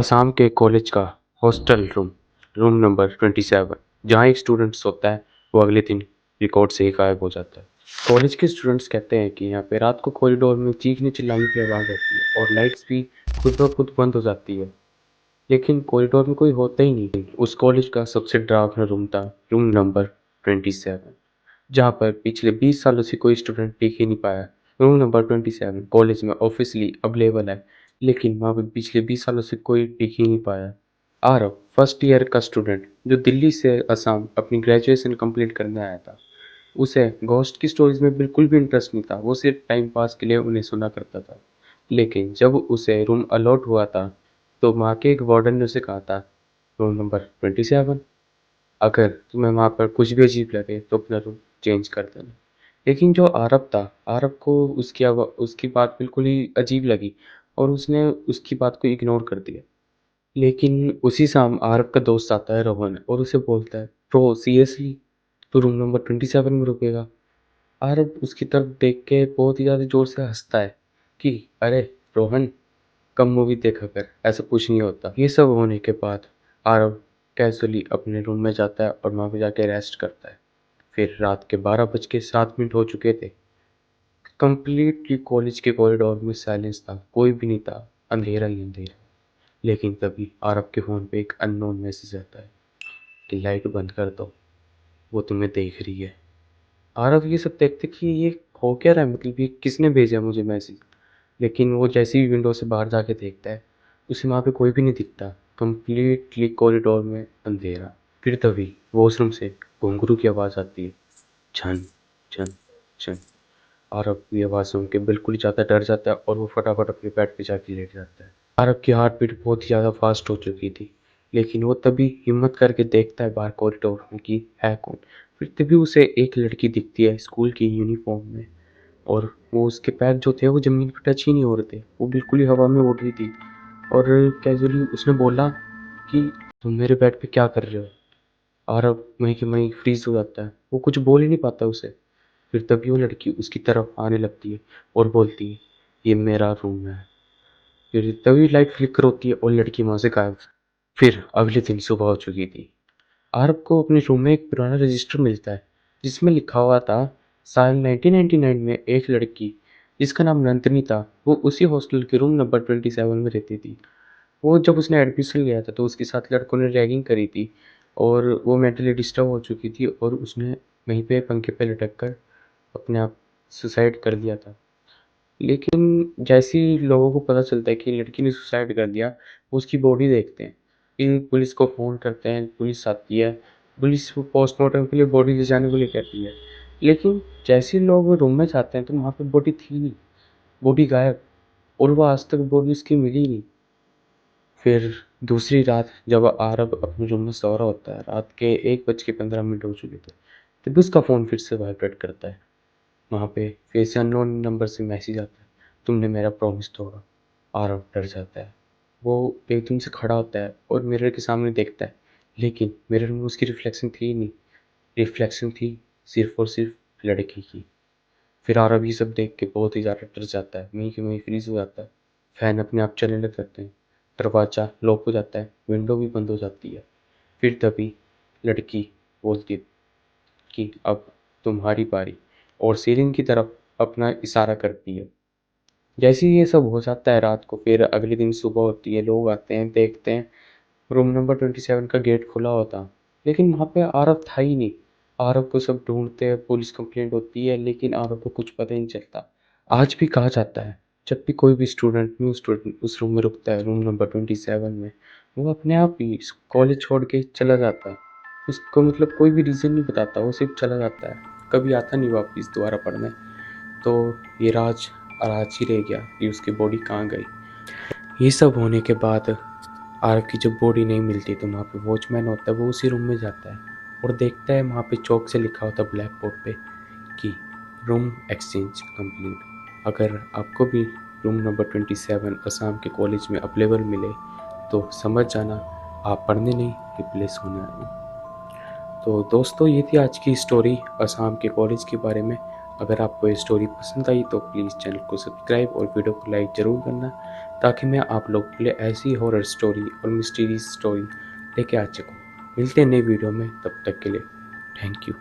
असम के कॉलेज का hostel room number 27 जहाँ एक स्टूडेंट सोता है वो अगले दिन रिकॉर्ड से ही गायब हो जाता है। कॉलेज के स्टूडेंट्स कहते हैं कि यहाँ पे रात को कॉरिडोर में चीखने चिल्लाने की आवाज़ आती है और लाइट्स भी खुद ब खुद बंद हो जाती है, लेकिन कॉरिडोर में कोई होता ही नहीं। उस कॉलेज का सबसे डरावना रूम था रूम नंबर 27, जहाँ पर पिछले 20 सालों से कोई स्टूडेंट टिक ही नहीं पाया। रूम नंबर 27 कॉलेज में ऑफिशियली अवेलेबल है, लेकिन वहाँ पे पिछले 20 सालों से कोई टिक ही नहीं पाया। आरव फर्स्ट ईयर का स्टूडेंट जो दिल्ली से असम अपनी ग्रेजुएशन कंप्लीट करने आया था। उसे घोस्ट की स्टोरीज में बिल्कुल भी इंटरेस्ट नहीं था, वो सिर्फ टाइम पास के लिए उन्हें सुना करता था। लेकिन जब उसे रूम अलॉट हुआ था तो वहाँ के एक वार्डन ने उसे कहा था, रूम नंबर 27, अगर तुम्हें वहाँ पर कुछ भी अजीब लगे तो अपना रूम चेंज कर देना। लेकिन जो आरव था, आरव को उसकी बात बिल्कुल ही अजीब लगी और उसने उसकी बात को इग्नोर कर दिया। लेकिन उसी शाम आरव का दोस्त आता है रोहन और उसे बोलता है, प्रो सीरियसली तो रूम नंबर 27 में रुकेगा? आरव उसकी तरफ देख के बहुत ही ज़्यादा जोर से हंसता है कि अरे रोहन, कम मूवी देखा कर, ऐसा कुछ नहीं होता। ये सब होने के बाद आरव कैजुअली अपने रूम में जाता है और वहाँ पे जाके रेस्ट करता है। फिर रात के 12:07 हो चुके थे। कंप्लीटली कॉलेज के कॉरिडोर में साइलेंस था, कोई भी नहीं था, अंधेरा ही अंधेरा। लेकिन तभी आरव के फ़ोन पे एक अननोन मैसेज आता है कि लाइट बंद कर दो, वो तुम्हें देख रही है। आरव ये सब देखते कि ये हो क्या रहा है, मतलब ये किसने भेजा मुझे मैसेज। लेकिन वो जैसे ही विंडो से बाहर जाके देखता है, उसे वहाँ पे कोई भी नहीं दिखता। कंप्लीटली कॉरिडोर में अंधेरा। फिर तभी वॉशरूम से घुंघरू की आवाज़ आती है, छन छन छन। आरव ये आवाज़ सुन के बिल्कुल ही ज़्यादा डर जाता है और वो फटाफट अपने बेड पे जाके लेट जाता है। आरव की हार्ट बीट बहुत ही ज़्यादा फास्ट हो चुकी थी, लेकिन वो तभी हिम्मत करके देखता है बाहर कॉरिडोर में कि है कौन। फिर तभी उसे एक लड़की दिखती है स्कूल की यूनिफॉर्म में, और वो उसके पैर जो थे वो ज़मीन पे टच ही नहीं हो रहे थे, वो बिल्कुल ही हवा में उड़ रही थी। और कैजुअली उसने बोला कि तुम मेरे बेड पे क्या कर रहे हो? आरव वहीं के वहीं फ्रीज हो जाता है, वो कुछ बोल ही नहीं पाता उसे। फिर तभी वो लड़की उसकी तरफ आने लगती है और बोलती है, ये मेरा रूम है। फिर तभी लाइट फ्लिकर होती है और लड़की वहाँ से गायब। फिर अगले दिन सुबह हो चुकी थी। आरव को अपने रूम में एक पुराना रजिस्टर मिलता है जिसमें लिखा हुआ था, साल 1999 में एक लड़की जिसका नाम नंदिनी था, वो उसी हॉस्टल के रूम नंबर 27 में रहती थी। वो जब उसने एडमिशन लिया था तो उसके साथ लड़कों ने रैगिंग करी थी और वो मेंटली डिस्टर्ब हो चुकी थी और उसने वहीं पे पंखे पे लटक कर अपने आप सुसाइड कर लिया था। लेकिन जैसे ही लोगों को पता चलता है कि लड़की ने सुसाइड कर दिया, वो उसकी बॉडी देखते हैं। फिर पुलिस को फ़ोन करते हैं, पुलिस आती है। पुलिस वो पोस्टमार्टम के लिए बॉडी ले जाने के लिए कहती है। लेकिन जैसे ही लोग रूम में जाते हैं तो वहाँ पे बॉडी थी नहीं, बॉडी गायब, और वो आज तक बॉडी उसकी मिली नहीं। फिर दूसरी रात जब आरव अपने रूम में सो रहा होता है, रात के 1:15 हो चुके थे, तभी उसका फ़ोन फिर से वाइब्रेट करता है। वहाँ पे फिर से अननोन नंबर से मैसेज आता है, तुमने मेरा प्रॉमिस तोड़ा। आरव डर जाता है। वो एकदम से खड़ा होता है और मिरर के सामने देखता है, लेकिन मिरर में उसकी रिफ्लेक्शन थी ही नहीं। रिफ्लेक्शन थी सिर्फ और सिर्फ लड़की की। फिर आरव ये सब देख के बहुत ही ज़्यादा डर जाता है, वहीं के वहीं फ्रीज हो जाता है। फैन अपने आप चलने लग जाते हैं, दरवाज़ा लॉक हो जाता है, विंडो भी बंद हो जाती है। फिर तभी लड़की बोलती है कि अब तुम्हारी बारी, और सीलिंग की तरफ अपना इशारा करती है। जैसे ही ये सब हो जाता है रात को, फिर अगले दिन सुबह होती है, लोग आते हैं, देखते हैं रूम नंबर 27 का गेट खुला होता, लेकिन वहाँ पे आरव था ही नहीं। आरव को सब ढूंढते हैं, पुलिस कंप्लेंट होती है, लेकिन आरव को कुछ पता ही नहीं चलता। आज भी कहा जाता है जब भी कोई भी न्यू स्टूडेंट उस रूम में रुकता है, रूम नंबर 27 में, वो अपने आप ही कॉलेज छोड़ के चला जाता है। उसको मतलब कोई भी रीज़न नहीं बताता, वो सिर्फ चला जाता है, कभी आता नहीं वापस दोबारा पढ़ने। तो ये राज ही रह गया कि उसकी बॉडी कहाँ गई। ये सब होने के बाद आरव की जब बॉडी नहीं मिलती तो वहाँ पे वॉचमैन होता है, वो उसी रूम में जाता है और देखता है वहाँ पे चौक से लिखा होता है ब्लैक बोर्ड पे कि रूम एक्सचेंज कंप्लीट। अगर आपको भी रूम नंबर 27 असम के कॉलेज में अवेलेबल मिले तो समझ जाना आप पढ़ने नहीं, रिप्लेस होने आए हैं। तो दोस्तों, ये थी आज की स्टोरी असम के कॉलेज के बारे में। अगर आपको ये स्टोरी पसंद आई तो प्लीज़ चैनल को सब्सक्राइब और वीडियो को लाइक ज़रूर करना, ताकि मैं आप लोगों के लिए ऐसी हॉरर स्टोरी और मिस्टीरियस स्टोरी लेके आ सकूँ। मिलते हैं नई वीडियो में, तब तक के लिए थैंक यू।